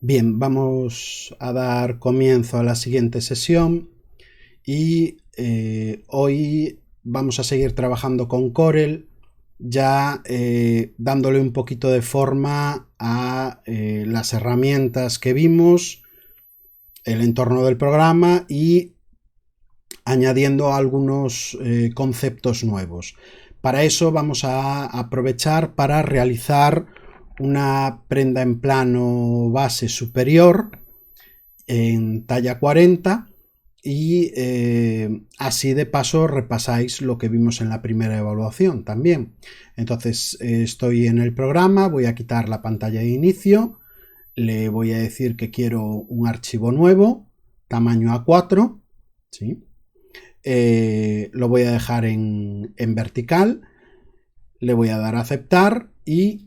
Bien, vamos a dar comienzo a la siguiente sesión y hoy vamos a seguir trabajando con Corel, ya dándole un poquito de forma a las herramientas que vimos, el entorno del programa y añadiendo algunos conceptos nuevos. Para eso vamos a aprovechar para realizar una prenda en plano base superior en talla 40 y así de paso repasáis lo que vimos en la primera evaluación también. Entonces estoy en el programa, voy a quitar la pantalla de inicio, le voy a decir que quiero un archivo nuevo, tamaño A4, ¿sí? Lo voy a dejar en vertical, le voy a dar a aceptar y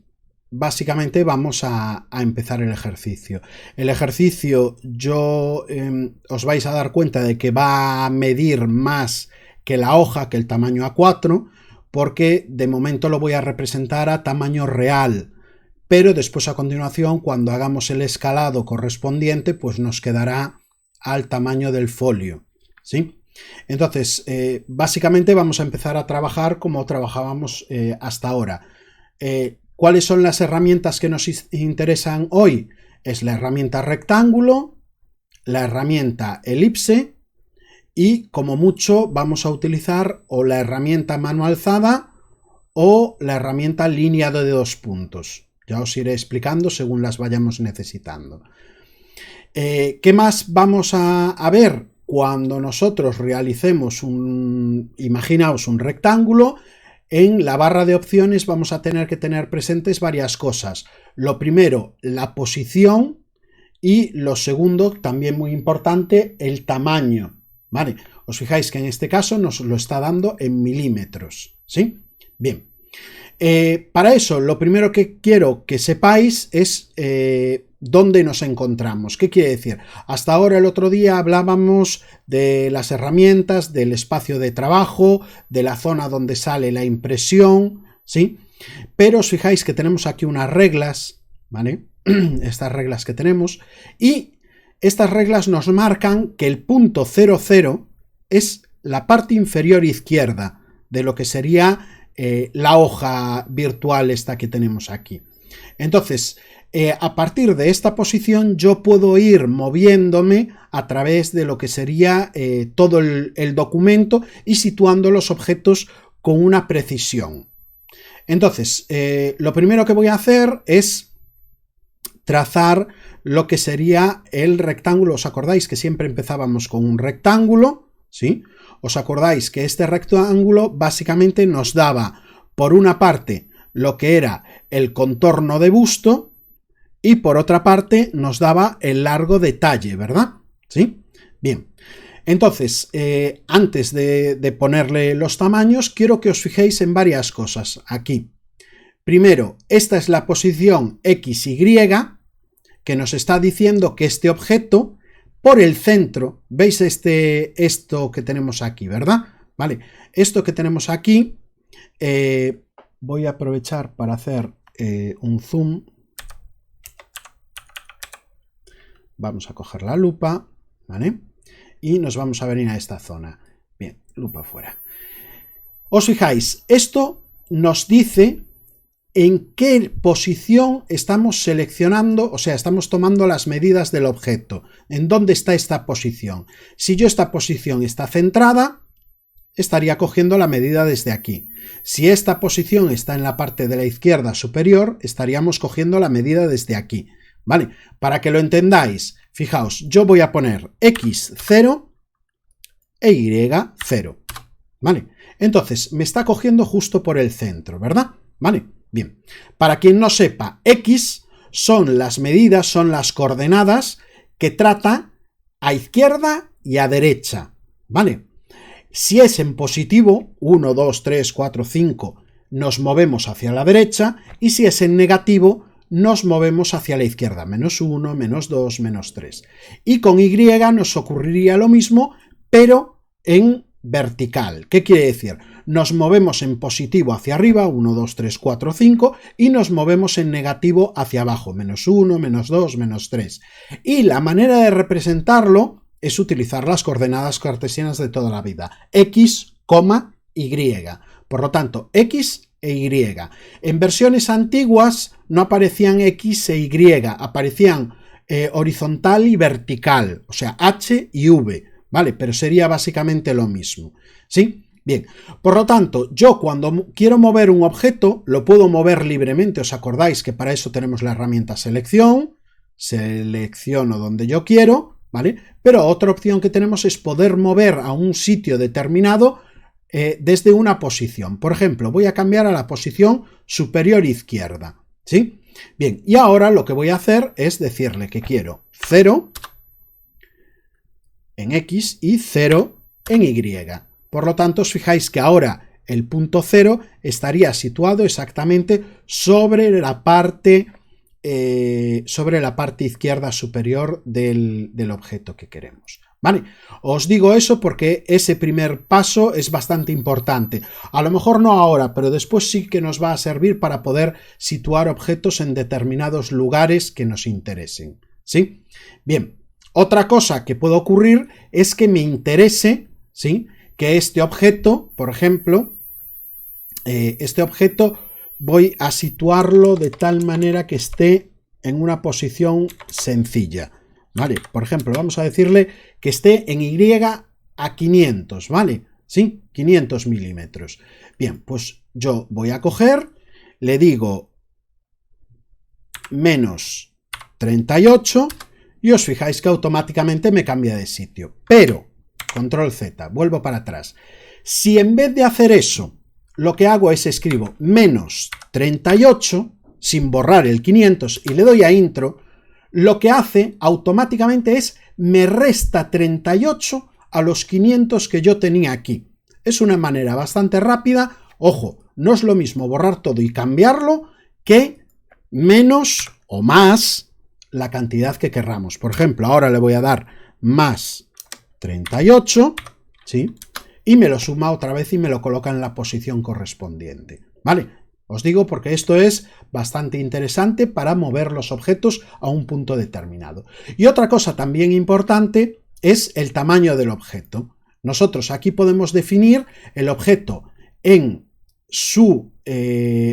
básicamente vamos a empezar el ejercicio. El ejercicio os vais a dar cuenta de que va a medir más que la hoja, que el tamaño A4, porque de momento lo voy a representar a tamaño real, pero después a continuación cuando hagamos el escalado correspondiente pues nos quedará al tamaño del folio, ¿sí? Entonces, básicamente vamos a empezar a trabajar como trabajábamos hasta ahora. ¿Cuáles son las herramientas que nos interesan hoy? Es la herramienta rectángulo, la herramienta elipse y como mucho vamos a utilizar o la herramienta mano alzada o la herramienta línea de 2 puntos. Ya os iré explicando según las vayamos necesitando. ¿Qué más vamos a ver? Cuando nosotros realicemos imaginaos un rectángulo, en la barra de opciones vamos a tener que tener presentes varias cosas. Lo primero, la posición y lo segundo, también muy importante, el tamaño. ¿Vale? Os fijáis que en este caso nos lo está dando en milímetros, ¿sí? Bien. Para eso, lo primero que quiero que sepáis es dónde nos encontramos. ¿Qué quiere decir? Hasta ahora, el otro día, hablábamos de las herramientas, del espacio de trabajo, de la zona donde sale la impresión, ¿sí? Pero os fijáis que tenemos aquí unas reglas, ¿vale? Estas reglas que tenemos, y estas reglas nos marcan que el punto 00 es la parte inferior izquierda de lo que sería la hoja virtual esta que tenemos aquí. Entonces, a partir de esta posición yo puedo ir moviéndome a través de lo que sería todo el documento y situando los objetos con una precisión. Entonces, lo primero que voy a hacer es trazar lo que sería el rectángulo. ¿Os acordáis que siempre empezábamos con un rectángulo? ¿Sí? ¿Os acordáis que este rectángulo básicamente nos daba, por una parte, lo que era el contorno de busto y por otra parte nos daba el largo de talle, ¿verdad? ¿Sí? Bien. Entonces, antes de ponerle los tamaños, quiero que os fijéis en varias cosas aquí. Primero, esta es la posición XY que nos está diciendo que este objeto por el centro, ¿veis esto que tenemos aquí, verdad? Vale, esto que tenemos aquí, voy a aprovechar para hacer un zoom. Vamos a coger la lupa, ¿vale? Y nos vamos a venir a esta zona. Bien, lupa fuera. Os fijáis, esto nos dice en qué posición estamos seleccionando, o sea, estamos tomando las medidas del objeto. ¿En dónde está esta posición? Si esta posición está centrada, estaría cogiendo la medida desde aquí. Si esta posición está en la parte de la izquierda superior, estaríamos cogiendo la medida desde aquí. ¿Vale? Para que lo entendáis, fijaos, yo voy a poner X0 e Y0. ¿Vale? Entonces, me está cogiendo justo por el centro, ¿verdad? ¿Vale? Bien, para quien no sepa, X son las medidas, son las coordenadas que trata a izquierda y a derecha, ¿vale? Si es en positivo, 1, 2, 3, 4, 5, nos movemos hacia la derecha, y si es en negativo, nos movemos hacia la izquierda, menos 1, menos 2, menos 3. Y con Y nos ocurriría lo mismo, pero en vertical. ¿Qué quiere decir? Nos movemos en positivo hacia arriba, 1, 2, 3, 4, 5, y nos movemos en negativo hacia abajo, menos 1, menos 2, menos 3. Y la manera de representarlo es utilizar las coordenadas cartesianas de toda la vida, x, y. Por lo tanto, x e y. En versiones antiguas no aparecían x e y, aparecían horizontal y vertical, o sea, h y v, ¿vale? Pero sería básicamente lo mismo, ¿sí? Bien, por lo tanto, yo cuando quiero mover un objeto, lo puedo mover libremente. ¿Os acordáis que para eso tenemos la herramienta selección? Selecciono donde yo quiero, ¿vale? Pero otra opción que tenemos es poder mover a un sitio determinado desde una posición. Por ejemplo, voy a cambiar a la posición superior izquierda, ¿sí? Bien, y ahora lo que voy a hacer es decirle que quiero 0 en X y 0 en Y. Por lo tanto, os fijáis que ahora el punto 0 estaría situado exactamente sobre la parte izquierda superior del objeto que queremos. ¿Vale? Os digo eso porque ese primer paso es bastante importante. A lo mejor no ahora, pero después sí que nos va a servir para poder situar objetos en determinados lugares que nos interesen. ¿Sí? Bien, otra cosa que puede ocurrir es que me interese, ¿sí?, que este objeto, por ejemplo, este objeto voy a situarlo de tal manera que esté en una posición sencilla. ¿Vale? Por ejemplo, vamos a decirle que esté en Y a 500, ¿vale? ¿Sí? 500 milímetros. Bien, pues yo voy a coger, le digo menos 38 y os fijáis que automáticamente me cambia de sitio. Pero, control Z, vuelvo para atrás. Si en vez de hacer eso, lo que hago es escribo menos 38, sin borrar el 500 y le doy a intro, lo que hace automáticamente es me resta 38 a los 500 que yo tenía aquí. Es una manera bastante rápida. Ojo, no es lo mismo borrar todo y cambiarlo que menos o más la cantidad que querramos. Por ejemplo, ahora le voy a dar más 38, ¿sí? Y me lo suma otra vez y me lo coloca en la posición correspondiente. ¿Vale? Os digo porque esto es bastante interesante para mover los objetos a un punto determinado. Y otra cosa también importante es el tamaño del objeto. Nosotros aquí podemos definir el objeto en su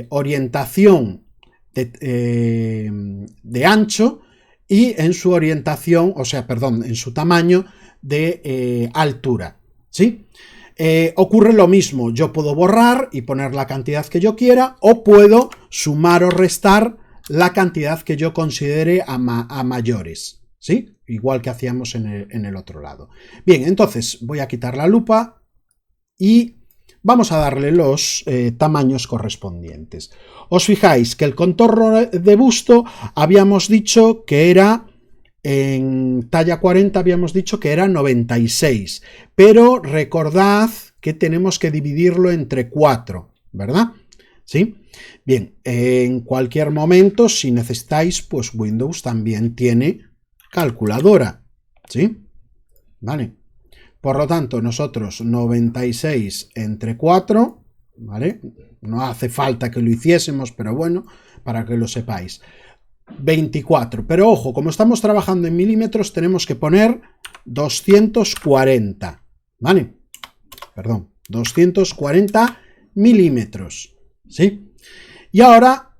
orientación de ancho y en su orientación, o sea, perdón, en su tamaño de altura, ¿sí? Ocurre lo mismo, yo puedo borrar y poner la cantidad que yo quiera o puedo sumar o restar la cantidad que yo considere a mayores, ¿sí? Igual que hacíamos en el otro lado. Bien, entonces voy a quitar la lupa y vamos a darle los tamaños correspondientes. Os fijáis que el contorno de busto habíamos dicho que era... En talla 40 habíamos dicho que era 96, pero recordad que tenemos que dividirlo entre 4, ¿verdad? ¿Sí? Bien, en cualquier momento, si necesitáis, pues Windows también tiene calculadora, ¿sí? Vale. Por lo tanto, nosotros 96 entre 4, ¿vale? No hace falta que lo hiciésemos, pero bueno, para que lo sepáis. 24, pero ojo, como estamos trabajando en milímetros tenemos que poner 240, ¿vale? Perdón, 240 milímetros, ¿sí? Y ahora,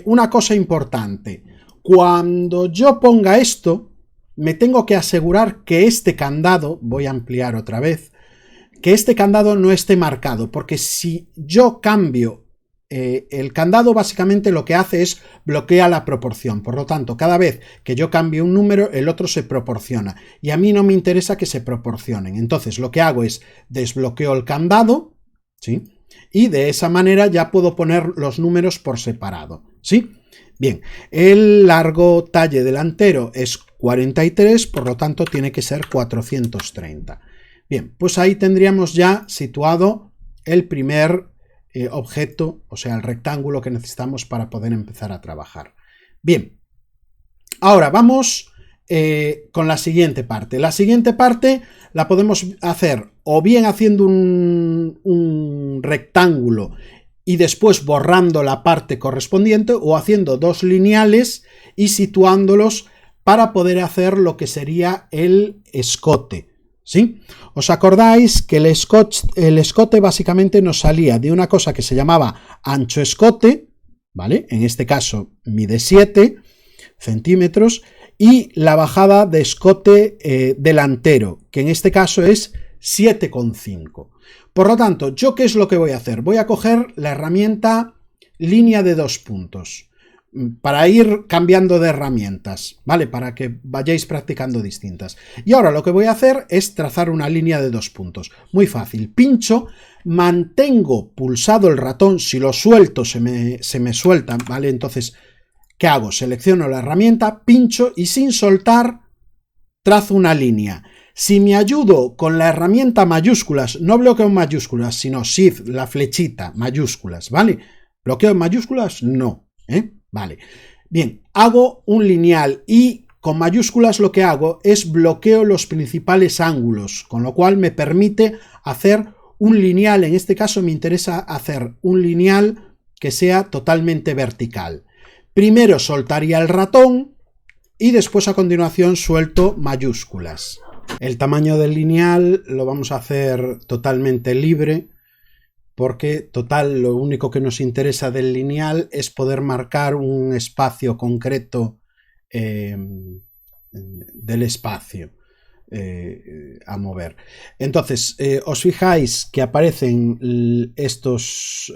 una cosa importante, cuando yo ponga esto, me tengo que asegurar que este candado, voy a ampliar otra vez, que este candado no esté marcado, porque si yo cambio el candado básicamente lo que hace es bloquea la proporción, por lo tanto cada vez que yo cambio un número el otro se proporciona y a mí no me interesa que se proporcionen, entonces lo que hago es desbloqueo el candado, ¿sí? Y de esa manera ya puedo poner los números por separado, ¿sí? Bien, el largo talle delantero es 43, por lo tanto tiene que ser 430. Bien, pues ahí tendríamos ya situado el primer objeto, o sea, el rectángulo que necesitamos para poder empezar a trabajar. Bien, ahora vamos con la siguiente parte. La siguiente parte la podemos hacer o bien haciendo un rectángulo y después borrando la parte correspondiente, o haciendo dos lineales y situándolos para poder hacer lo que sería el escote, ¿sí? ¿Os acordáis que el escote básicamente nos salía de una cosa que se llamaba ancho escote, ¿vale? En este caso mide 7 centímetros, y la bajada de escote delantero, que en este caso es 7,5. Por lo tanto, ¿yo qué es lo que voy a hacer? Voy a coger la herramienta línea de 2 puntos para ir cambiando de herramientas, ¿vale? Para que vayáis practicando distintas. Y ahora lo que voy a hacer es trazar una línea de 2 puntos. Muy fácil. Pincho, mantengo pulsado el ratón. Si lo suelto se me suelta, ¿vale? Entonces, ¿qué hago? Selecciono la herramienta, pincho y sin soltar trazo una línea. Si me ayudo con la herramienta mayúsculas, no bloqueo en mayúsculas, sino Shift, la flechita, mayúsculas, ¿vale? ¿Bloqueo en mayúsculas? No, Vale. Bien, hago un lineal y con mayúsculas lo que hago es bloqueo los principales ángulos, con lo cual me permite hacer un lineal. En este caso me interesa hacer un lineal que sea totalmente vertical. Primero soltaría el ratón y después a continuación suelto mayúsculas. El tamaño del lineal lo vamos a hacer totalmente libre, porque total lo único que nos interesa del lineal es poder marcar un espacio concreto del espacio a mover. Entonces, os fijáis que aparecen estos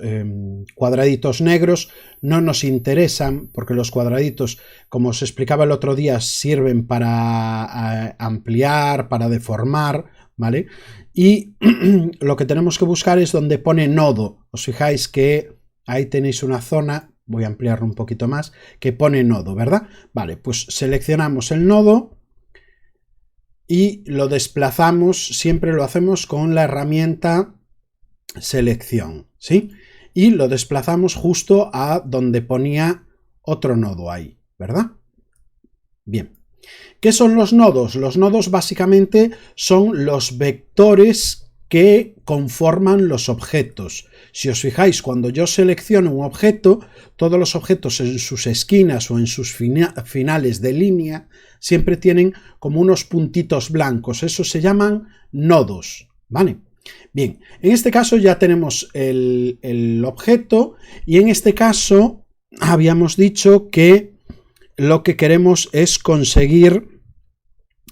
cuadraditos negros. No nos interesan porque los cuadraditos, como os explicaba el otro día, sirven para ampliar, para deformar, ¿vale? Y lo que tenemos que buscar es donde pone nodo. Os fijáis que ahí tenéis una zona, voy a ampliarlo un poquito más, que pone nodo, ¿verdad? Vale, pues seleccionamos el nodo y lo desplazamos. Siempre lo hacemos con la herramienta selección, ¿sí? Y lo desplazamos justo a donde ponía otro nodo ahí, ¿verdad? Bien. ¿Qué son los nodos? Los nodos básicamente son los vectores que conforman los objetos. Si os fijáis, cuando yo selecciono un objeto, todos los objetos en sus esquinas o en sus finales de línea siempre tienen como unos puntitos blancos. Esos se llaman nodos, ¿vale? Bien, en este caso ya tenemos el objeto, y en este caso habíamos dicho que lo que queremos es conseguir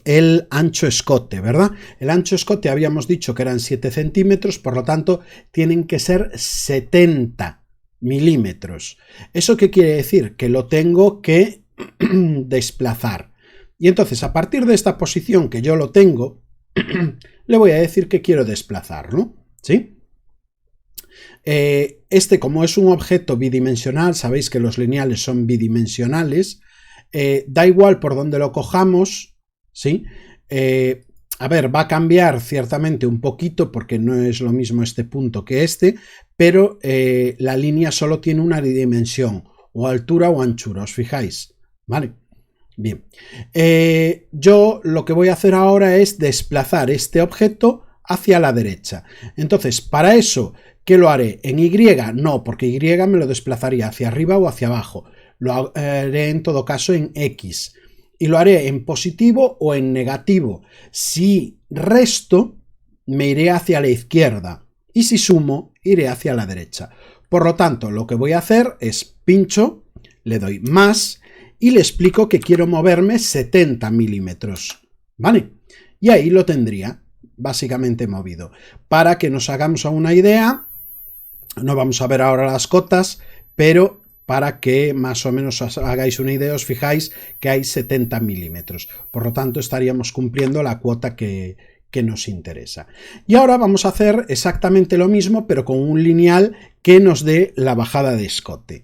el ancho escote, ¿verdad? El ancho escote habíamos dicho que eran 7 centímetros, por lo tanto tienen que ser 70 milímetros. ¿Eso qué quiere decir? Que lo tengo que desplazar. Y entonces, a partir de esta posición que yo lo tengo, le voy a decir que quiero desplazarlo, ¿sí? Como es un objeto bidimensional, sabéis que los lineales son bidimensionales, da igual por donde lo cojamos, ¿sí? A ver, va a cambiar ciertamente un poquito porque no es lo mismo este punto que este, pero la línea solo tiene una dimensión, o altura o anchura, ¿os fijáis? ¿Vale? Bien. Yo lo que voy a hacer ahora es desplazar este objeto hacia la derecha. Entonces, para eso, ¿qué lo haré? ¿En Y? No, porque Y me lo desplazaría hacia arriba o hacia abajo. Lo haré en todo caso en X. Y lo haré en positivo o en negativo. Si resto, me iré hacia la izquierda. Y si sumo, iré hacia la derecha. Por lo tanto, lo que voy a hacer es pincho, le doy más y le explico que quiero moverme 70 milímetros. ¿Vale? Y ahí lo tendría básicamente movido. Para que nos hagamos una idea, no vamos a ver ahora las cotas, pero para que más o menos os hagáis una idea, os fijáis que hay 70 milímetros. Por lo tanto, estaríamos cumpliendo la cuota que nos interesa. Y ahora vamos a hacer exactamente lo mismo, pero con un lineal que nos dé la bajada de escote.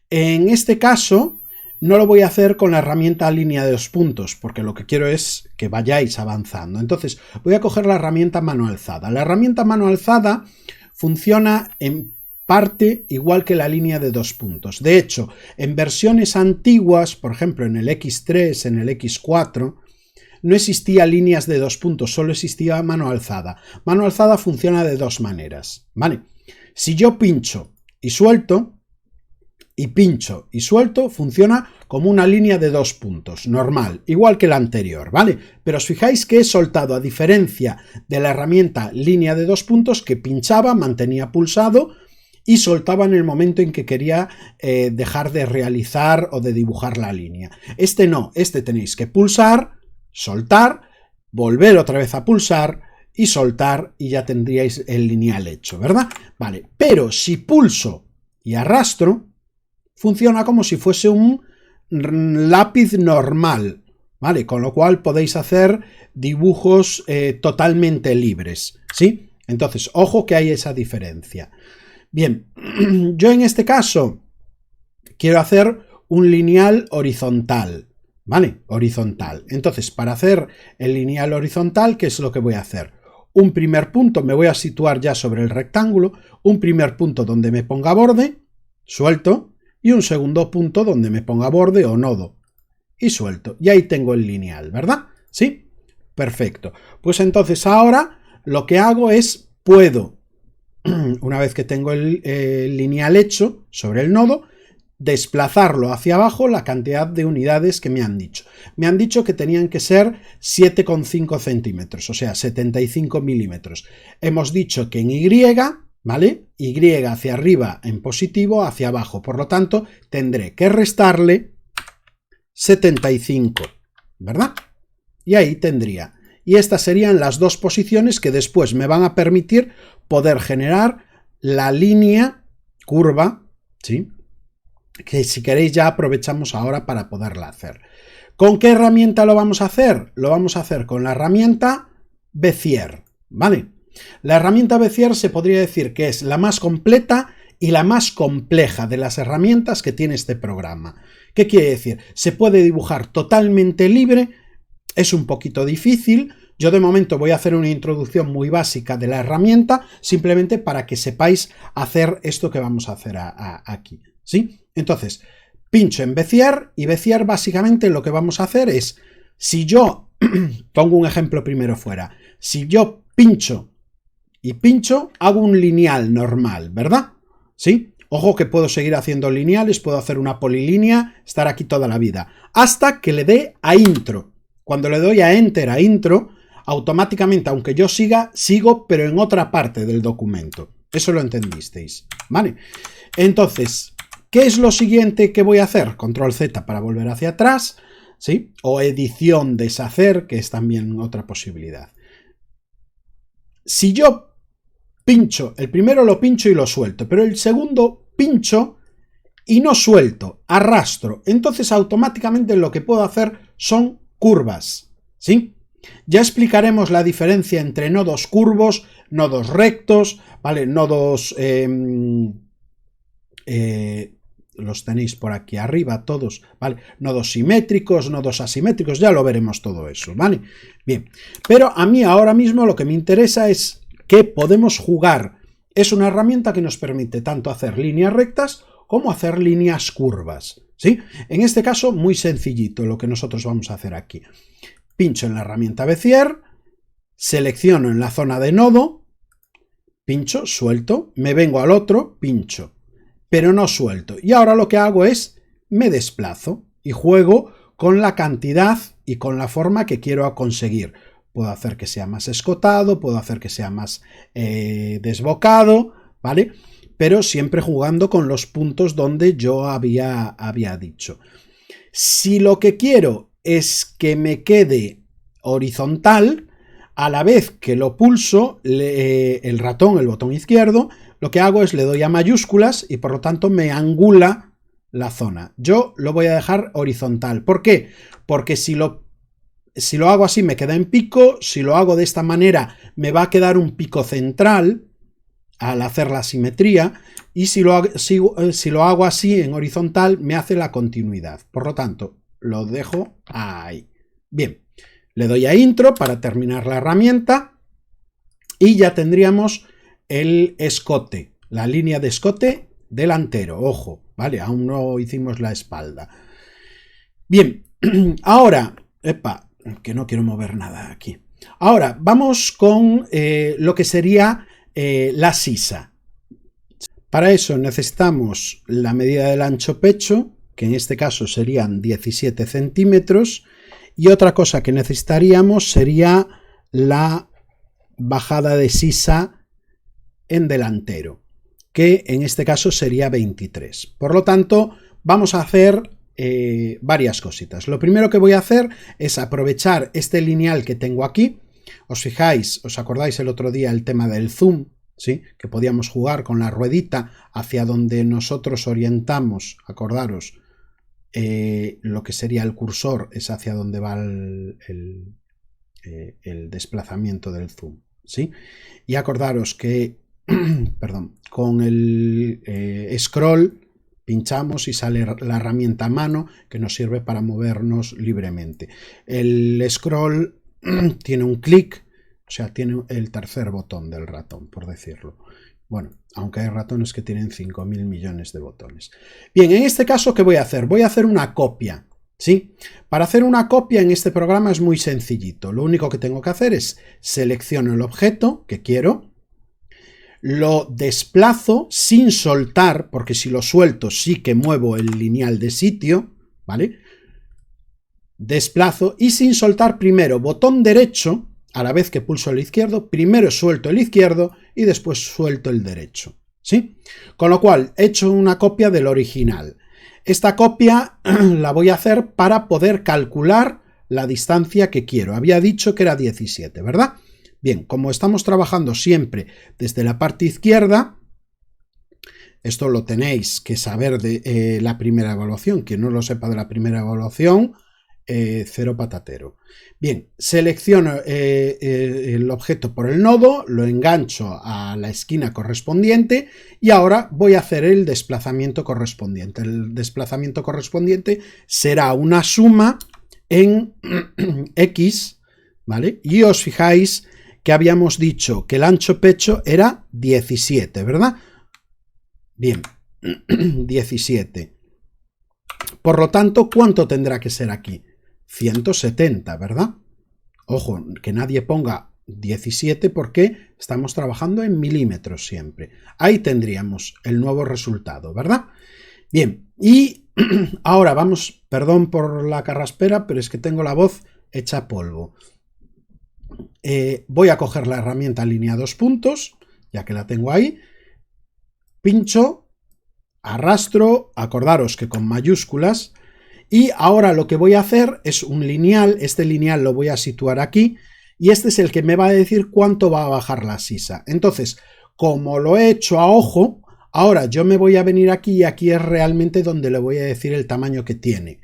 En este caso, no lo voy a hacer con la herramienta línea de 2 puntos, porque lo que quiero es que vayáis avanzando. Entonces, voy a coger la herramienta mano alzada. La herramienta mano alzada funciona en parte igual que la línea de 2 puntos. De hecho, en versiones antiguas, por ejemplo en el X3, en el X4, no existía líneas de 2 puntos, solo existía mano alzada. Mano alzada funciona de dos maneras, ¿vale? Si yo pincho y suelto, y pincho y suelto, funciona como una línea de 2 puntos, normal, igual que la anterior, ¿vale? Pero os fijáis que he soltado, a diferencia de la herramienta línea de 2 puntos, que pinchaba, mantenía pulsado y soltaba en el momento en que quería dejar de realizar o de dibujar la línea. Este no, este tenéis que pulsar, soltar, volver otra vez a pulsar y soltar y ya tendríais el lineal hecho, ¿verdad? Vale, pero si pulso y arrastro, funciona como si fuese un lápiz normal, ¿vale? Con lo cual podéis hacer dibujos totalmente libres, ¿sí? Entonces, ojo que hay esa diferencia. Bien, yo en este caso quiero hacer un lineal horizontal, ¿vale? Horizontal. Entonces, para hacer el lineal horizontal, ¿qué es lo que voy a hacer? Un primer punto, me voy a situar ya sobre el rectángulo, un primer punto donde me ponga borde, suelto, y un segundo punto donde me ponga borde o nodo, y suelto. Y ahí tengo el lineal, ¿verdad? ¿Sí? Perfecto. Pues entonces ahora lo que hago es, puedo, una vez que tengo el lineal hecho sobre el nodo, desplazarlo hacia abajo la cantidad de unidades que me han dicho. Me han dicho que tenían que ser 7,5 centímetros, o sea, 75 milímetros. Hemos dicho que en Y, ¿vale? Y hacia arriba en positivo, hacia abajo. Por lo tanto, tendré que restarle 75, ¿verdad? Y ahí tendría. Y estas serían las dos posiciones que después me van a permitir poder generar la línea curva, ¿sí? Que si queréis ya aprovechamos ahora para poderla hacer. ¿Con qué herramienta lo vamos a hacer? Lo vamos a hacer con la herramienta Bezier, ¿vale? La herramienta Bezier se podría decir que es la más completa y la más compleja de las herramientas que tiene este programa. ¿Qué quiere decir? Se puede dibujar totalmente libre, es un poquito difícil. Yo de momento voy a hacer una introducción muy básica de la herramienta, simplemente para que sepáis hacer esto que vamos a hacer aquí, ¿sí? Entonces, pincho en Bezier y Bezier básicamente lo que vamos a hacer es, si yo, pongo un ejemplo primero fuera, si yo pincho y pincho, hago un lineal normal, ¿verdad? ¿Sí? Ojo que puedo seguir haciendo lineales, puedo hacer una polilínea, estar aquí toda la vida, hasta que le dé a intro. Cuando le doy a enter a intro, automáticamente, aunque yo sigo, pero en otra parte del documento. Eso lo entendisteis, ¿vale? Entonces, ¿qué es lo siguiente que voy a hacer? Control Z para volver hacia atrás, ¿sí? O edición deshacer, que es también otra posibilidad. Si yo pincho, el primero lo pincho y lo suelto, pero el segundo pincho y no suelto, arrastro, entonces automáticamente lo que puedo hacer son curvas, ¿sí? Ya explicaremos la diferencia entre nodos curvos, nodos rectos, ¿vale? Nodos, los tenéis por aquí arriba todos, ¿vale? Nodos simétricos, nodos asimétricos, ya lo veremos todo eso, ¿vale? Bien, pero a mí ahora mismo lo que me interesa es que podemos jugar. Es una herramienta que nos permite tanto hacer líneas rectas como hacer líneas curvas, ¿sí? En este caso, muy sencillito lo que nosotros vamos a hacer aquí. Pincho en la herramienta Bezier, selecciono en la zona de nodo, pincho, suelto, me vengo al otro, pincho, pero no suelto. Y ahora lo que hago es, me desplazo y juego con la cantidad y con la forma que quiero conseguir. Puedo hacer que sea más escotado, puedo hacer que sea más desbocado, ¿vale? Pero siempre jugando con los puntos donde yo había dicho. Si lo que quiero es que me quede horizontal, a la vez que lo pulso, el ratón, el botón izquierdo, lo que hago es le doy a mayúsculas y por lo tanto me angula la zona. Yo lo voy a dejar horizontal. ¿Por qué? Porque si lo hago así me queda en pico, si lo hago de esta manera me va a quedar un pico central al hacer la simetría, y si lo hago así en horizontal me hace la continuidad. Por lo tanto, lo dejo ahí. Bien, le doy a intro para terminar la herramienta y ya tendríamos el escote, la línea de escote delantero, ojo, ¿vale? Aún no hicimos la espalda. Bien, ahora, que no quiero mover nada aquí. Ahora, vamos con lo que sería la sisa. Para eso necesitamos la medida del ancho pecho, que en este caso serían 17 centímetros, y otra cosa que necesitaríamos sería la bajada de sisa en delantero, que en este caso sería 23. Por lo tanto, vamos a hacer varias cositas. Lo primero que voy a hacer es aprovechar este lineal que tengo aquí. Os fijáis, os acordáis el otro día el tema del zoom, ¿sí? Que podíamos jugar con la ruedita hacia donde nosotros orientamos, acordaros, lo que sería el cursor es hacia donde va el desplazamiento del zoom, ¿sí? Y acordaros que perdón, con el scroll pinchamos y sale la herramienta a mano que nos sirve para movernos libremente. El scroll tiene un clic, o sea, tiene el tercer botón del ratón, por decirlo. Bueno, aunque hay ratones que tienen 5.000 millones de botones. Bien, en este caso, ¿qué voy a hacer? Voy a hacer una copia, ¿sí? Para hacer una copia en este programa es muy sencillito. Lo único que tengo que hacer es selecciono el objeto que quiero, lo desplazo sin soltar, porque si lo suelto sí que muevo el lineal de sitio, ¿vale? Desplazo y sin soltar primero botón derecho, a la vez que pulso el izquierdo, primero suelto el izquierdo y después suelto el derecho, ¿sí? Con lo cual he hecho una copia del original. Esta copia la voy a hacer para poder calcular la distancia que quiero. Había dicho que era 17, ¿verdad? Bien, como estamos trabajando siempre desde la parte izquierda, esto lo tenéis que saber de la primera evaluación. Quien no lo sepa de la primera evaluación, cero patatero. Bien, selecciono el objeto por el nodo, lo engancho a la esquina correspondiente y ahora voy a hacer el desplazamiento correspondiente. El desplazamiento correspondiente será una suma en X, ¿vale? Y os fijáis que habíamos dicho que el ancho pecho era 17, ¿verdad? Bien, 17. Por lo tanto, ¿cuánto tendrá que ser aquí? 170, ¿verdad? Ojo, que nadie ponga 17 porque estamos trabajando en milímetros siempre. Ahí tendríamos el nuevo resultado, ¿verdad? Bien, y ahora vamos, perdón por la carraspera, pero es que tengo la voz hecha polvo. Voy a coger la herramienta línea 2 puntos, ya que la tengo ahí, pincho, arrastro, acordaros que con mayúsculas, y ahora lo que voy a hacer es un lineal, este lineal lo voy a situar aquí, y este es el que me va a decir cuánto va a bajar la sisa. Entonces, como lo he hecho a ojo, ahora yo me voy a venir aquí y aquí es realmente donde le voy a decir el tamaño que tiene.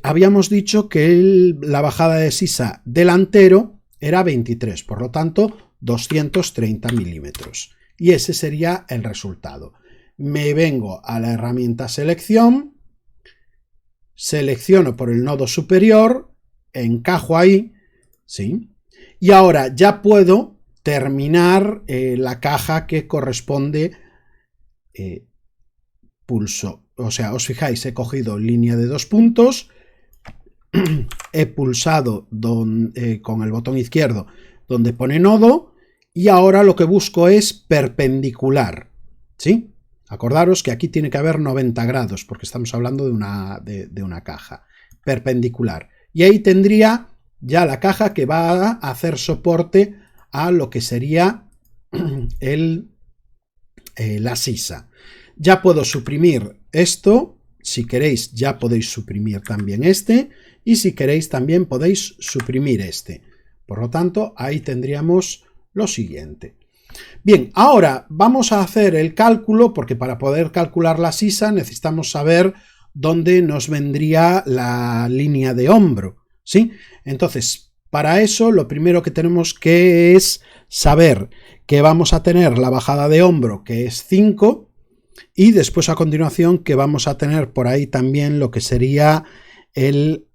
Habíamos dicho que la bajada de sisa delantero era 23, por lo tanto 230 milímetros. Y ese sería el resultado. Me vengo a la herramienta selección, selecciono por el nodo superior, encajo ahí, ¿sí? Y ahora ya puedo terminar la caja que corresponde, pulso. O sea, os fijáis, he cogido línea de 2 puntos, he pulsado con el botón izquierdo donde pone nodo y ahora lo que busco es perpendicular, ¿sí? Acordaros que aquí tiene que haber 90 grados porque estamos hablando de una caja perpendicular. Y ahí tendría ya la caja que va a hacer soporte a lo que sería la sisa. Ya puedo suprimir esto, si queréis ya podéis suprimir también este y si queréis también podéis suprimir este. Por lo tanto, ahí tendríamos lo siguiente. Bien, ahora vamos a hacer el cálculo porque para poder calcular la sisa necesitamos saber dónde nos vendría la línea de hombro, ¿sí? Entonces, para eso lo primero que tenemos que es saber que vamos a tener la bajada de hombro que es 5 y después a continuación que vamos a tener por ahí también lo que sería el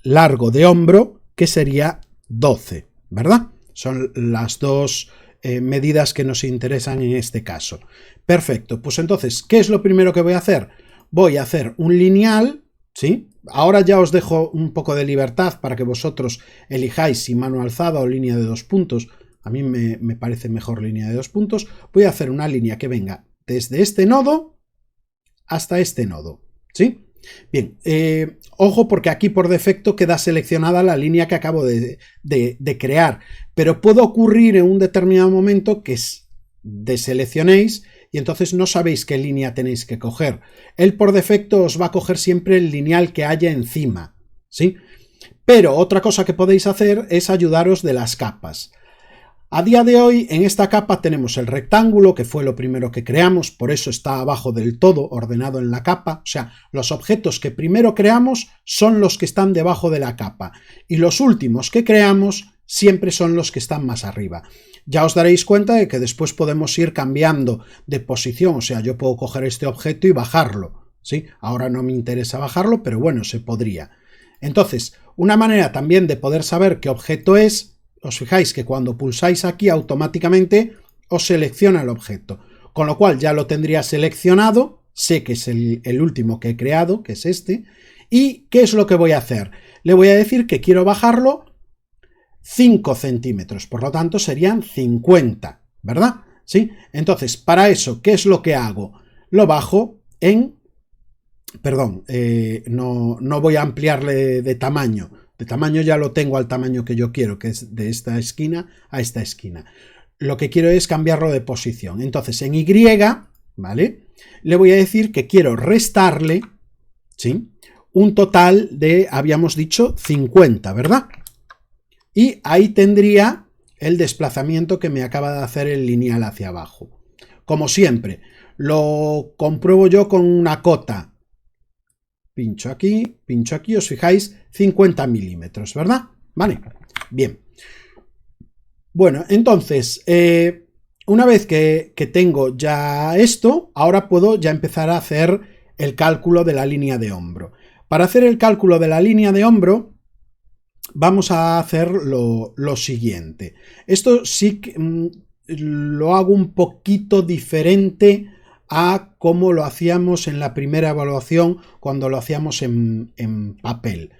largo de hombro que sería 12, ¿verdad? Son las dos medidas que nos interesan en este caso. Perfecto, pues entonces, ¿qué es lo primero que voy a hacer? Voy a hacer un lineal, ¿sí? Ahora ya os dejo un poco de libertad para que vosotros elijáis si mano alzada o línea de 2 puntos. A mí me parece mejor línea de 2 puntos. Voy a hacer una línea que venga desde este nodo hasta este nodo, ¿sí? Bien, ojo porque aquí por defecto queda seleccionada la línea que acabo de crear, pero puede ocurrir en un determinado momento que deseleccionéis y entonces no sabéis qué línea tenéis que coger. Él por defecto os va a coger siempre el lineal que haya encima, ¿sí? Pero otra cosa que podéis hacer es ayudaros de las capas. A día de hoy, en esta capa tenemos el rectángulo, que fue lo primero que creamos, por eso está abajo del todo, ordenado en la capa. O sea, los objetos que primero creamos son los que están debajo de la capa, y los últimos que creamos siempre son los que están más arriba. Ya os daréis cuenta de que después podemos ir cambiando de posición, o sea, yo puedo coger este objeto y bajarlo, ¿sí? Ahora no me interesa bajarlo, pero bueno, se podría. Entonces, una manera también de poder saber qué objeto es, os fijáis que cuando pulsáis aquí automáticamente os selecciona el objeto, con lo cual ya lo tendría seleccionado, sé que es el último que he creado, que es este, y ¿qué es lo que voy a hacer? Le voy a decir que quiero bajarlo 5 centímetros, por lo tanto serían 50, ¿verdad? ¿Sí? Entonces, para eso, ¿qué es lo que hago? Lo bajo en... Perdón, no voy a ampliarle de tamaño. De tamaño ya lo tengo al tamaño que yo quiero, que es de esta esquina a esta esquina. Lo que quiero es cambiarlo de posición. Entonces, en Y, ¿vale? Le voy a decir que quiero restarle, ¿sí? Un total de, habíamos dicho, 50, ¿verdad? Y ahí tendría el desplazamiento que me acaba de hacer el lineal hacia abajo. Como siempre, lo compruebo yo con una cota. Pincho aquí, os fijáis, 50 milímetros, ¿verdad? Vale, bien. Bueno, entonces, una vez que tengo ya esto, ahora puedo ya empezar a hacer el cálculo de la línea de hombro. Para hacer el cálculo de la línea de hombro, vamos a hacer lo siguiente. Esto sí que lo hago un poquito diferente a cómo lo hacíamos en la primera evaluación cuando lo hacíamos en papel.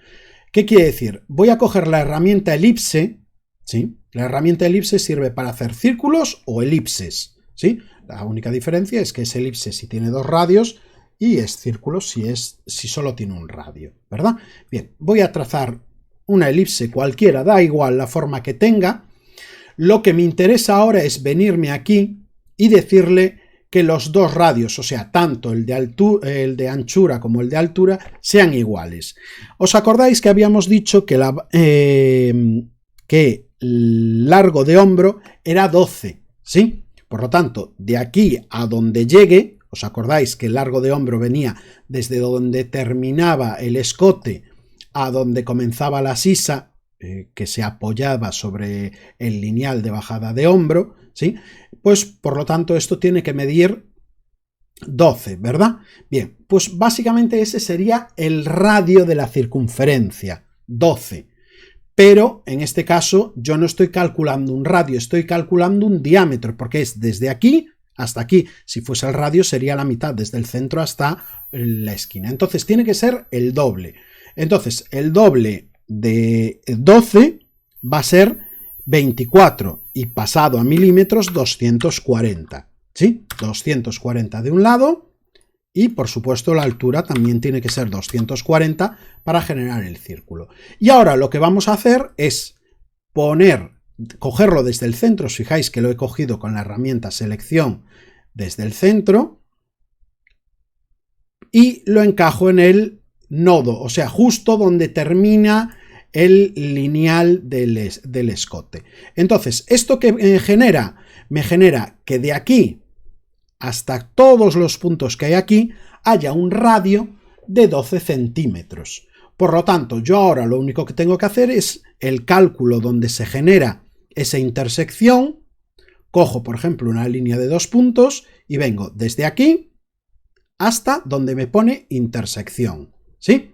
¿Qué quiere decir? Voy a coger la herramienta elipse, ¿sí? La herramienta elipse sirve para hacer círculos o elipses, ¿sí? La única diferencia es que es elipse si tiene 2 radios y es círculo si solo tiene un radio, ¿verdad? Bien, voy a trazar una elipse cualquiera, da igual la forma que tenga. Lo que me interesa ahora es venirme aquí y decirle que los 2 radios, o sea, tanto el de anchura como el de altura, sean iguales. ¿Os acordáis que habíamos dicho que el largo de hombro era 12? ¿Sí? Por lo tanto, de aquí a donde llegue, ¿os acordáis que el largo de hombro venía desde donde terminaba el escote a donde comenzaba la sisa, que se apoyaba sobre el lineal de bajada de hombro, ¿sí? Pues por lo tanto esto tiene que medir 12, ¿verdad? Bien, pues básicamente ese sería el radio de la circunferencia, 12. Pero en este caso yo no estoy calculando un radio, estoy calculando un diámetro, porque es desde aquí hasta aquí. Si fuese el radio sería la mitad, desde el centro hasta la esquina. Entonces tiene que ser el doble. Entonces el doble de 12 va a ser 24 y pasado a milímetros 240, ¿sí? 240 de un lado y por supuesto la altura también tiene que ser 240 para generar el círculo. Y ahora lo que vamos a hacer es cogerlo desde el centro. Os fijáis que lo he cogido con la herramienta selección desde el centro y lo encajo en el nodo, o sea, justo donde termina el lineal del escote. Entonces, ¿esto que me genera? Me genera que de aquí hasta todos los puntos que hay aquí haya un radio de 12 centímetros. Por lo tanto, yo ahora lo único que tengo que hacer es el cálculo donde se genera esa intersección. Cojo, por ejemplo, una línea de 2 puntos y vengo desde aquí hasta donde me pone intersección, ¿sí?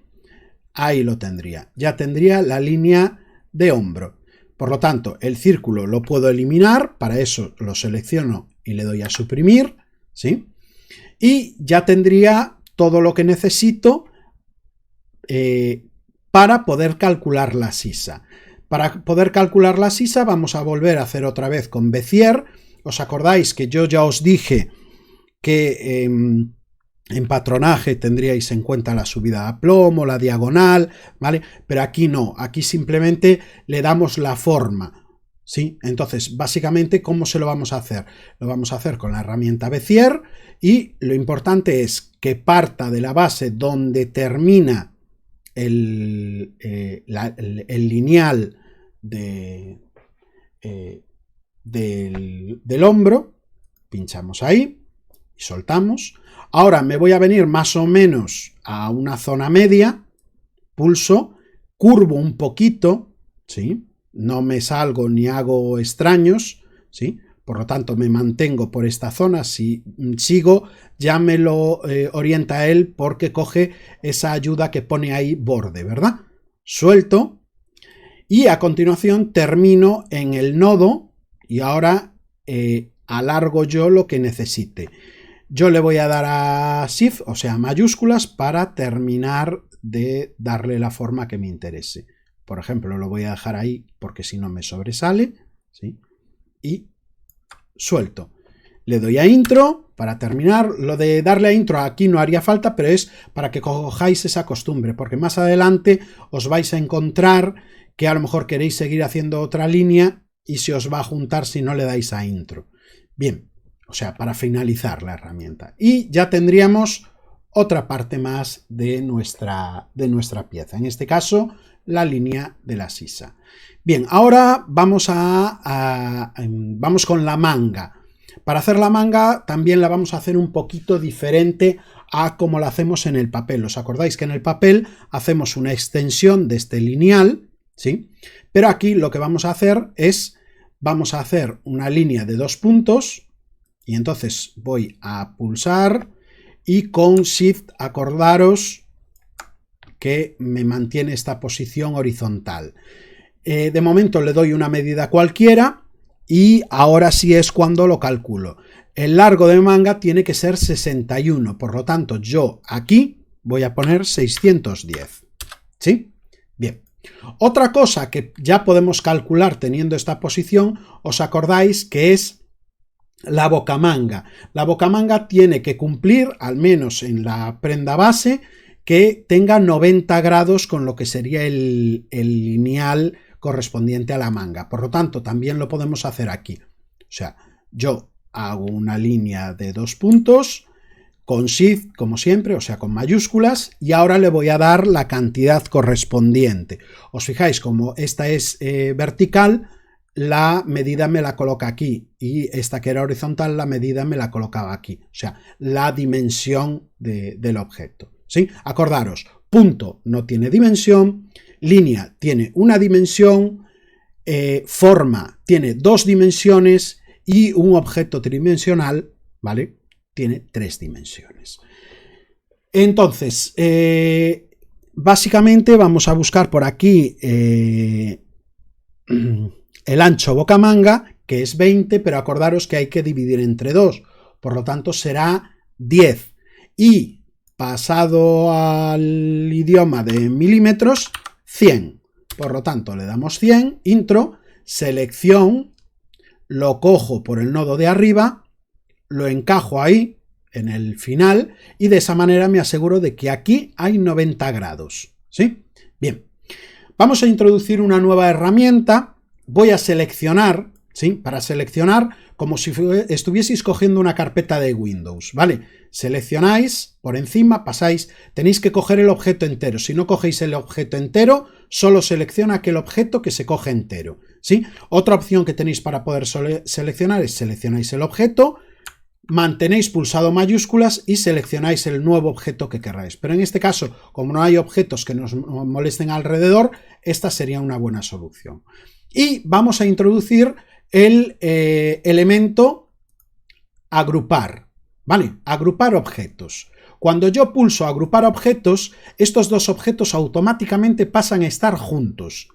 Ahí lo tendría. Ya tendría la línea de hombro. Por lo tanto, el círculo lo puedo eliminar, para eso lo selecciono y le doy a suprimir, ¿sí? Y ya tendría todo lo que necesito para poder calcular la sisa. Para poder calcular la sisa vamos a volver a hacer otra vez con Bezier. ¿Os acordáis que yo ya os dije que en patronaje tendríais en cuenta la subida a plomo, la diagonal, ¿vale? Pero aquí no, aquí simplemente le damos la forma, ¿sí? Entonces, básicamente, ¿cómo se lo vamos a hacer? Lo vamos a hacer con la herramienta Bezier y lo importante es que parta de la base donde termina el lineal del hombro, pinchamos ahí y soltamos. Ahora me voy a venir más o menos a una zona media, pulso, curvo un poquito, ¿sí? No me salgo ni hago extraños, ¿sí? Por lo tanto me mantengo por esta zona. Si sigo ya me lo orienta él porque coge esa ayuda que pone ahí borde, ¿verdad? Suelto y a continuación termino en el nodo y ahora alargo yo lo que necesite. Yo le voy a dar a Shift, o sea, mayúsculas, para terminar de darle la forma que me interese. Por ejemplo, lo voy a dejar ahí porque si no me sobresale, ¿sí? Y suelto. Le doy a intro para terminar. Lo de darle a intro aquí no haría falta, pero es para que cojáis esa costumbre, porque más adelante os vais a encontrar que a lo mejor queréis seguir haciendo otra línea y se os va a juntar si no le dais a intro. Bien. O sea, para finalizar la herramienta. Y ya tendríamos otra parte más de nuestra pieza. En este caso, la línea de la sisa. Bien, ahora vamos con la manga. Para hacer la manga también la vamos a hacer un poquito diferente a como la hacemos en el papel. ¿Os acordáis que en el papel hacemos una extensión de este lineal? ¿Sí? Pero aquí lo que vamos a hacer es, vamos a hacer una línea de 2 puntos. Y entonces voy a pulsar y con Shift acordaros que me mantiene esta posición horizontal. De momento le doy una medida cualquiera y ahora sí es cuando lo calculo. El largo de manga tiene que ser 61, por lo tanto yo aquí voy a poner 610. ¿Sí? Bien. Otra cosa que ya podemos calcular teniendo esta posición, os acordáis que es la bocamanga. La bocamanga tiene que cumplir, al menos en la prenda base, que tenga 90 grados con lo que sería el lineal correspondiente a la manga. Por lo tanto, también lo podemos hacer aquí. O sea, yo hago una línea de 2 puntos con Shift, como siempre, o sea, con mayúsculas, y ahora le voy a dar la cantidad correspondiente. Os fijáis, como esta es vertical, la medida me la coloca aquí y esta que era horizontal, la medida me la colocaba aquí, o sea, la dimensión del objeto, ¿sí? Acordaros, punto no tiene dimensión, línea tiene una dimensión, forma tiene 2 dimensiones y un objeto tridimensional, ¿vale? Tiene 3 dimensiones. Entonces, básicamente vamos a buscar por aquí el ancho bocamanga, que es 20, pero acordaros que hay que dividir entre 2, por lo tanto será 10. Y pasado al idioma de milímetros, 100. Por lo tanto, le damos 100, intro, selección, lo cojo por el nodo de arriba, lo encajo ahí, en el final, y de esa manera me aseguro de que aquí hay 90 grados. ¿Sí? Bien. Vamos a introducir una nueva herramienta. Voy a seleccionar, ¿sí? Para seleccionar, como si estuvieseis cogiendo una carpeta de Windows, ¿vale? Seleccionáis, por encima, pasáis, tenéis que coger el objeto entero. Si no cogéis el objeto entero, solo selecciona aquel objeto que se coge entero, ¿sí? Otra opción que tenéis para poder seleccionar es seleccionáis el objeto, mantenéis pulsado mayúsculas y seleccionáis el nuevo objeto que queráis. Pero en este caso, como no hay objetos que nos molesten alrededor, esta sería una buena solución. Y vamos a introducir el elemento agrupar, ¿vale? Agrupar objetos. Cuando yo pulso agrupar objetos, estos dos objetos automáticamente pasan a estar juntos.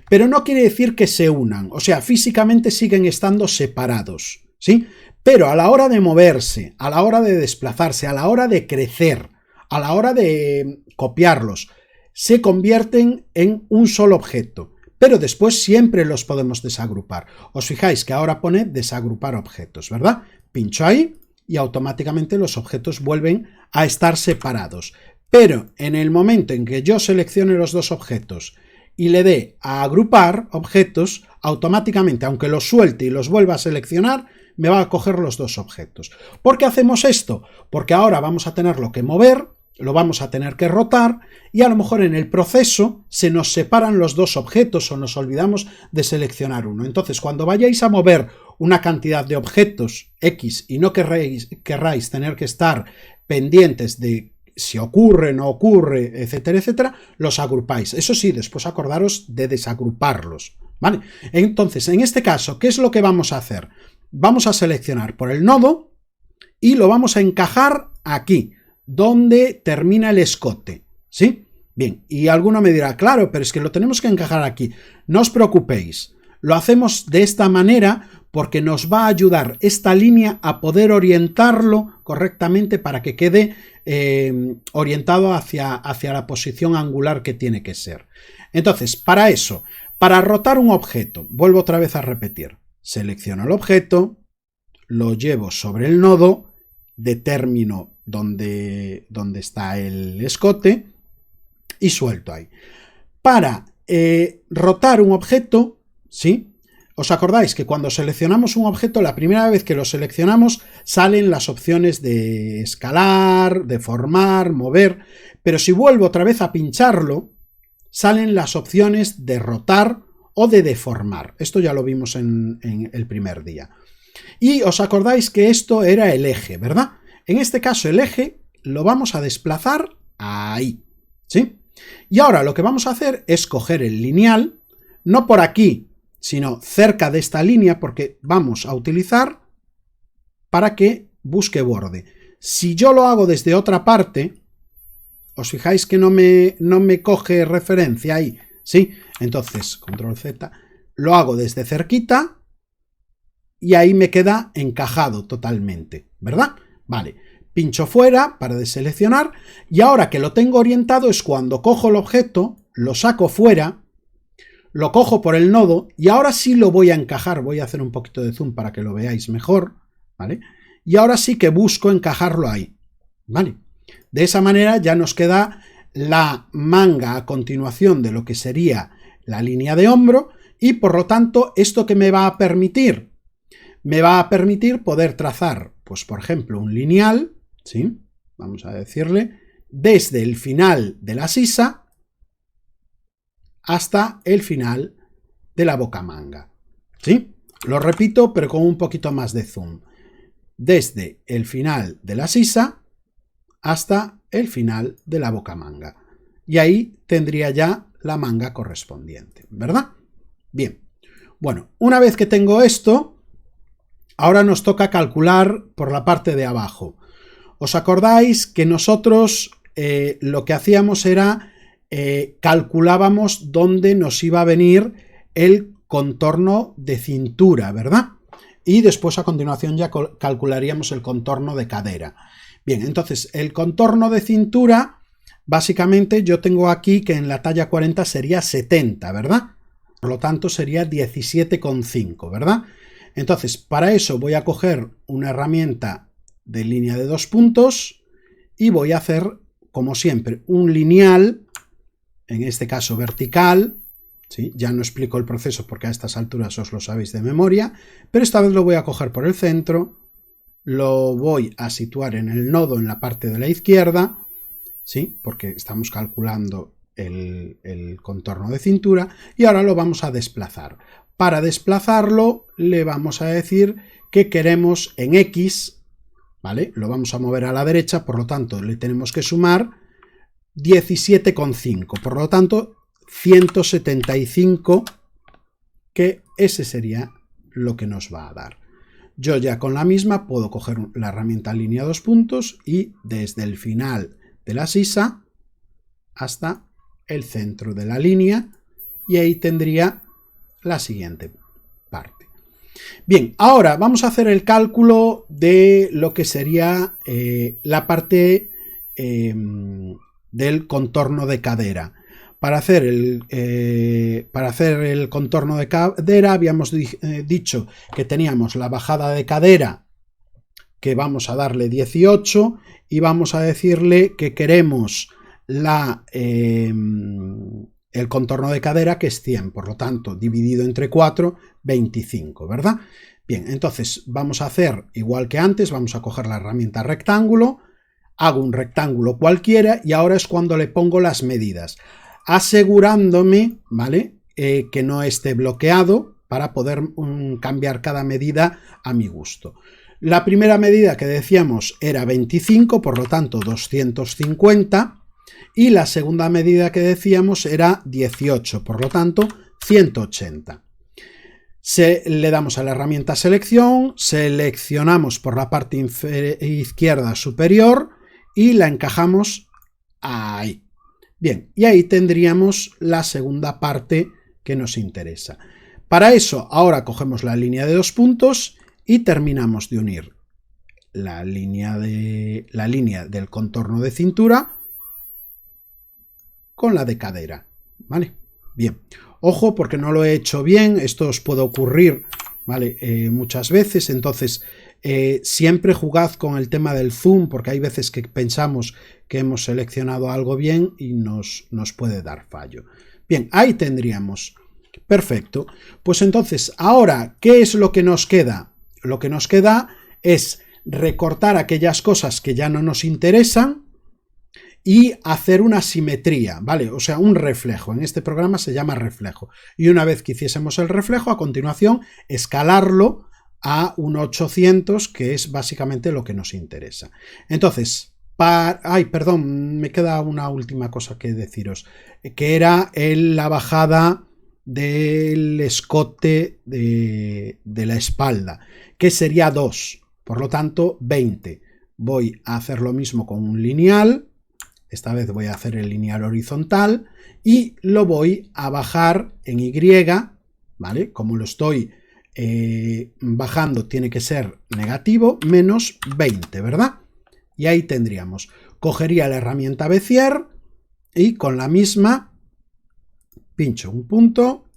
Pero no quiere decir que se unan, o sea, físicamente siguen estando separados, ¿sí? Pero a la hora de moverse, a la hora de desplazarse, a la hora de crecer, a la hora de copiarlos, se convierten en un solo objeto. Pero después siempre los podemos desagrupar. Os fijáis que ahora pone desagrupar objetos, ¿verdad? Pincho ahí y automáticamente los objetos vuelven a estar separados. Pero en el momento en que yo seleccione los dos objetos y le dé a agrupar objetos, automáticamente, aunque los suelte y los vuelva a seleccionar, me va a coger los dos objetos. ¿Por qué hacemos esto? Porque ahora vamos a tenerlo que mover, lo vamos a tener que rotar y a lo mejor en el proceso se nos separan los dos objetos o nos olvidamos de seleccionar uno. Entonces, cuando vayáis a mover una cantidad de objetos X y no querráis tener que estar pendientes de si ocurre, no ocurre, etcétera, etcétera, los agrupáis. Eso sí, después acordaros de desagruparlos, ¿vale? Entonces, en este caso, ¿qué es lo que vamos a hacer? Vamos a seleccionar por el nodo y lo vamos a encajar aquí, donde termina el escote, ¿sí? Bien, y alguno me dirá, claro, pero es que lo tenemos que encajar aquí. No os preocupéis, lo hacemos de esta manera porque nos va a ayudar esta línea a poder orientarlo correctamente para que quede orientado hacia la posición angular que tiene que ser. Entonces, para eso, para rotar un objeto, vuelvo otra vez a repetir, selecciono el objeto, lo llevo sobre el nodo, determino dónde está el escote y suelto ahí. Para rotar un objeto, ¿sí? ¿Os acordáis que cuando seleccionamos un objeto, la primera vez que lo seleccionamos salen las opciones de escalar, deformar, mover, pero si vuelvo otra vez a pincharlo, salen las opciones de rotar o de deformar. Esto ya lo vimos en el primer día. Y os acordáis que esto era el eje, ¿verdad? En este caso el eje lo vamos a desplazar ahí, ¿sí? Y ahora lo que vamos a hacer es coger el lineal, no por aquí, sino cerca de esta línea, porque vamos a utilizar para que busque borde. Si yo lo hago desde otra parte, os fijáis que no me coge referencia ahí, ¿sí? Entonces, control Z, lo hago desde cerquita y ahí me queda encajado totalmente, ¿verdad? Vale, pincho fuera para deseleccionar y ahora que lo tengo orientado es cuando cojo el objeto, lo saco fuera, lo cojo por el nodo y ahora sí lo voy a encajar. Voy a hacer un poquito de zoom para que lo veáis mejor, ¿vale? Y ahora sí que busco encajarlo ahí, ¿vale? De esa manera ya nos queda la manga a continuación de lo que sería la línea de hombro y por lo tanto, ¿esto qué me va a permitir? Me va a permitir poder trazar, pues por ejemplo, un lineal, ¿sí? Vamos a decirle, desde el final de la sisa hasta el final de la bocamanga, ¿sí? Lo repito, pero con un poquito más de zoom. Desde el final de la sisa hasta el final de la bocamanga. Y ahí tendría ya la manga correspondiente, ¿verdad? Bien. Bueno, una vez que tengo esto, ahora nos toca calcular por la parte de abajo. ¿Os acordáis que nosotros lo que hacíamos era calculábamos dónde nos iba a venir el contorno de cintura, ¿verdad? Y después a continuación ya calcularíamos el contorno de cadera. Bien, entonces el contorno de cintura, básicamente yo tengo aquí que en la talla 40 sería 70, ¿verdad? Por lo tanto sería 17,5, ¿verdad? Entonces para eso voy a coger una herramienta de línea de 2 puntos y voy a hacer, como siempre, un lineal, en este caso vertical, ¿sí? Ya no explico el proceso porque a estas alturas os lo sabéis de memoria, pero esta vez lo voy a coger por el centro, lo voy a situar en el nodo en la parte de la izquierda, ¿sí? Porque estamos calculando el contorno de cintura y ahora lo vamos a desplazar. Para desplazarlo le vamos a decir que queremos en X, ¿vale? Lo vamos a mover a la derecha, por lo tanto le tenemos que sumar 17,5, por lo tanto 175, que ese sería lo que nos va a dar. yo ya con la misma puedo coger la herramienta línea 2 puntos y desde el final de la sisa hasta el centro de la línea, y ahí tendría la siguiente parte. Bien, ahora vamos a hacer el cálculo de lo que sería la parte del contorno de cadera. Para hacer el contorno de cadera habíamos dicho que teníamos la bajada de cadera, que vamos a darle 18, y vamos a decirle que queremos el contorno de cadera, que es 100, por lo tanto, dividido entre 4, 25, ¿verdad? Bien, entonces vamos a hacer igual que antes, vamos a coger la herramienta rectángulo, hago un rectángulo cualquiera y ahora es cuando le pongo las medidas, asegurándome, ¿vale?, que no esté bloqueado para poder cambiar cada medida a mi gusto. La primera medida que decíamos era 25, por lo tanto 250, y la segunda medida que decíamos era 18, por lo tanto 180. Le damos a la herramienta selección, seleccionamos por la parte izquierda superior y la encajamos ahí. Bien, y ahí tendríamos la segunda parte que nos interesa. Para eso, ahora cogemos la línea de 2 puntos y terminamos de unir la línea del contorno de cintura con la de cadera, ¿vale? Bien, ojo porque no lo he hecho bien, esto os puede ocurrir, ¿vale? Muchas veces, entonces siempre jugad con el tema del zoom, porque hay veces que pensamos que hemos seleccionado algo bien y nos puede dar fallo. Bien, ahí tendríamos. Perfecto. Pues entonces, ahora, ¿qué es lo que nos queda? Lo que nos queda es recortar aquellas cosas que ya no nos interesan y hacer una simetría, ¿vale? O sea, un reflejo. En este programa se llama reflejo. Y una vez que hiciésemos el reflejo, a continuación, escalarlo a un 800, que es básicamente lo que nos interesa. Entonces, ay, perdón, me queda una última cosa que deciros, que era la bajada del escote de la espalda, que sería 2, por lo tanto 20. Voy a hacer lo mismo con un lineal, esta vez voy a hacer el lineal horizontal y lo voy a bajar en Y, ¿vale? Como lo estoy bajando tiene que ser negativo, menos 20, ¿verdad? Y ahí tendríamos, cogería la herramienta Bezier y con la misma pincho un punto,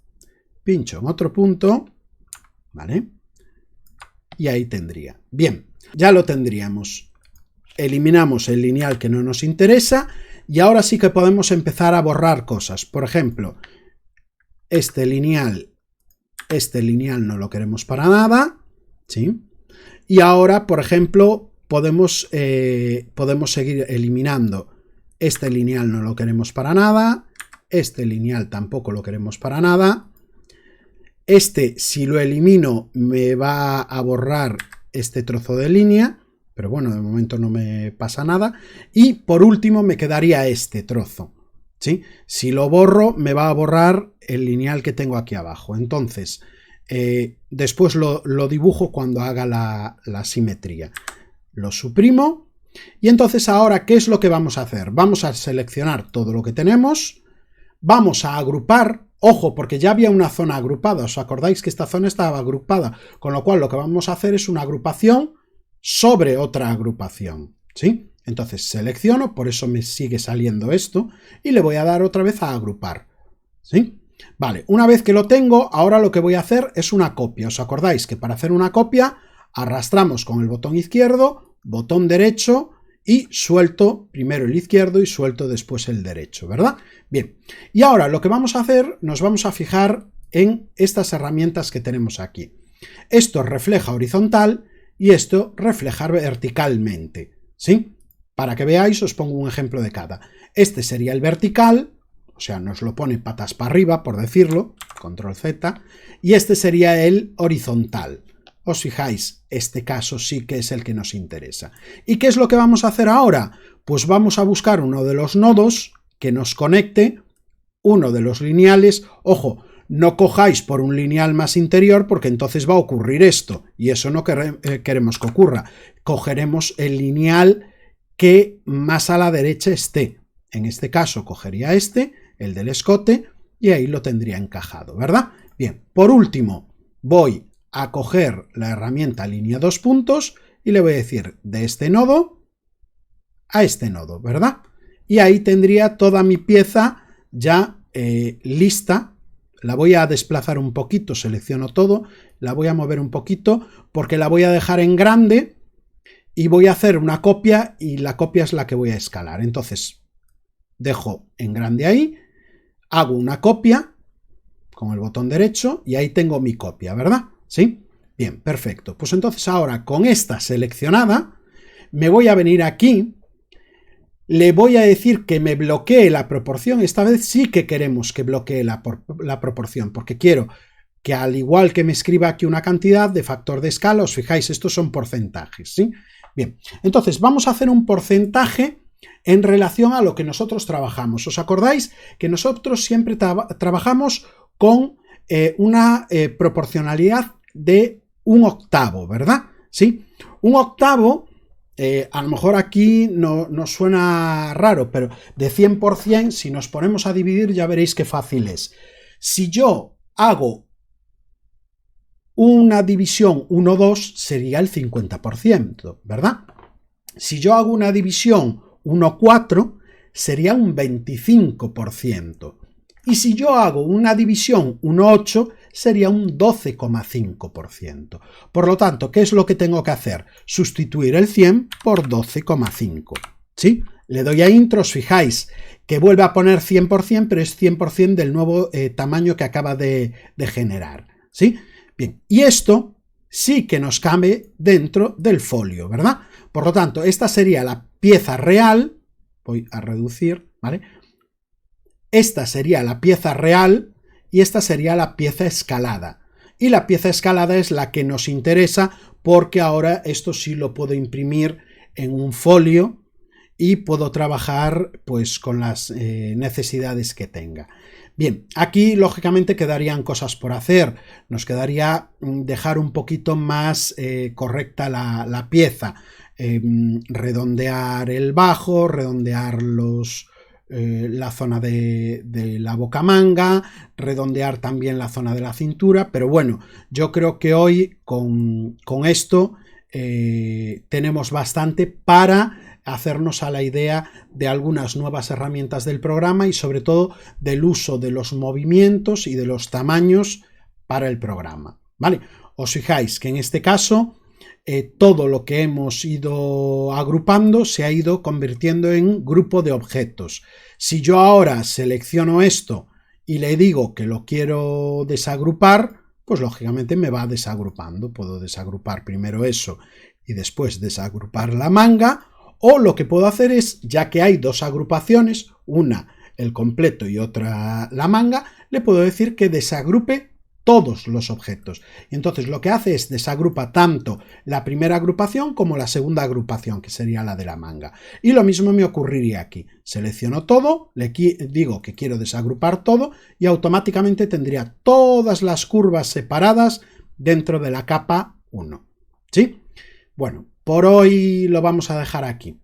pincho en otro punto, ¿vale? Y ahí tendría. Bien, ya lo tendríamos. Eliminamos el lineal que no nos interesa y ahora sí que podemos empezar a borrar cosas. Por ejemplo, este lineal no lo queremos para nada, ¿sí? Y ahora, por ejemplo, podemos seguir eliminando. Este lineal no lo queremos para nada, este lineal tampoco lo queremos para nada. Si lo elimino, me va a borrar este trozo de línea, pero bueno, de momento no me pasa nada. Y por último me quedaría este trozo, ¿sí? Si lo borro, me va a borrar el lineal que tengo aquí abajo. Entonces, después lo dibujo cuando haga la simetría. Lo suprimo. Y entonces ahora, ¿qué es lo que vamos a hacer? Vamos a seleccionar todo lo que tenemos. Vamos a agrupar. Ojo, porque ya había una zona agrupada. ¿Os acordáis que esta zona estaba agrupada? Con lo cual lo que vamos a hacer es una agrupación sobre otra agrupación, ¿sí? Entonces selecciono, por eso me sigue saliendo esto, y le voy a dar otra vez a agrupar, ¿sí? Vale, una vez que lo tengo, ahora lo que voy a hacer es una copia. ¿Os acordáis que para hacer una copia arrastramos con el botón izquierdo, botón derecho y suelto primero el izquierdo y suelto después el derecho, ¿verdad? Bien, y ahora lo que vamos a hacer, nos vamos a fijar en estas herramientas que tenemos aquí. Esto refleja horizontal y esto refleja verticalmente, ¿sí? Para que veáis, os pongo un ejemplo de cada. Este sería el vertical, o sea, nos lo pone patas para arriba, por decirlo, control Z, y este sería el horizontal. Os fijáis, este caso sí que es el que nos interesa. ¿Y qué es lo que vamos a hacer ahora? Pues vamos a buscar uno de los nodos que nos conecte, uno de los lineales. Ojo, no cojáis por un lineal más interior porque entonces va a ocurrir esto y eso no queremos que ocurra. Cogeremos el lineal que más a la derecha esté. En este caso cogería este, el del escote, y ahí lo tendría encajado, ¿verdad? Bien, por último voy a coger la herramienta línea 2 puntos y le voy a decir de este nodo a este nodo, ¿verdad? Y ahí tendría toda mi pieza ya lista. La voy a desplazar un poquito, selecciono todo, la voy a mover un poquito porque la voy a dejar en grande y voy a hacer una copia y la copia es la que voy a escalar. Entonces dejo en grande ahí, hago una copia con el botón derecho y ahí tengo mi copia, ¿verdad? ¿Sí? Bien, perfecto. Pues entonces ahora con esta seleccionada me voy a venir aquí, le voy a decir que me bloquee la proporción. Esta vez sí que queremos que bloquee la proporción, porque quiero que al igual que me escriba aquí una cantidad de factor de escala, os fijáis, estos son porcentajes, ¿sí? Bien, entonces vamos a hacer un porcentaje en relación a lo que nosotros trabajamos. ¿Os acordáis que nosotros siempre trabajamos con una proporcionalidad de 1/8, ¿verdad? ¿Sí? 1/8... a lo mejor aquí no suena raro, pero de 100%, si nos ponemos a dividir ya veréis qué fácil es. Si yo hago una división 1/2 sería el 50%, ¿verdad? Si yo hago una división 1/4 sería un 25%. Y si yo hago una división 1/8 sería un 12,5%. Por lo tanto, ¿qué es lo que tengo que hacer? Sustituir el 100 por 12,5. ¿Sí? Le doy a intro, os fijáis que vuelve a poner 100%, pero es 100% del nuevo tamaño que acaba de generar. ¿Sí? Bien, y esto sí que nos cabe dentro del folio, ¿verdad? Por lo tanto, esta sería la pieza real. Voy a reducir, ¿vale? Esta sería la pieza real y esta sería la pieza escalada. Y la pieza escalada es la que nos interesa porque ahora esto sí lo puedo imprimir en un folio y puedo trabajar pues con las necesidades que tenga. Bien, aquí lógicamente quedarían cosas por hacer. Nos quedaría dejar un poquito más correcta la pieza. Redondear el bajo, redondear la zona de la bocamanga, redondear también la zona de la cintura, pero bueno, yo creo que hoy con esto tenemos bastante para hacernos a la idea de algunas nuevas herramientas del programa y sobre todo del uso de los movimientos y de los tamaños para el programa, ¿vale? Os fijáis que en este caso todo lo que hemos ido agrupando se ha ido convirtiendo en grupo de objetos. Si yo ahora selecciono esto y le digo que lo quiero desagrupar, pues lógicamente me va desagrupando. Puedo desagrupar primero eso y después desagrupar la manga, o lo que puedo hacer es, ya que hay dos agrupaciones, una el completo y otra la manga, le puedo decir que desagrupe todos los objetos. Y entonces lo que hace es desagrupa tanto la primera agrupación como la segunda agrupación, que sería la de la manga. Y lo mismo me ocurriría aquí. Selecciono todo, le digo que quiero desagrupar todo y automáticamente tendría todas las curvas separadas dentro de la capa 1. ¿Sí? Bueno, por hoy lo vamos a dejar aquí.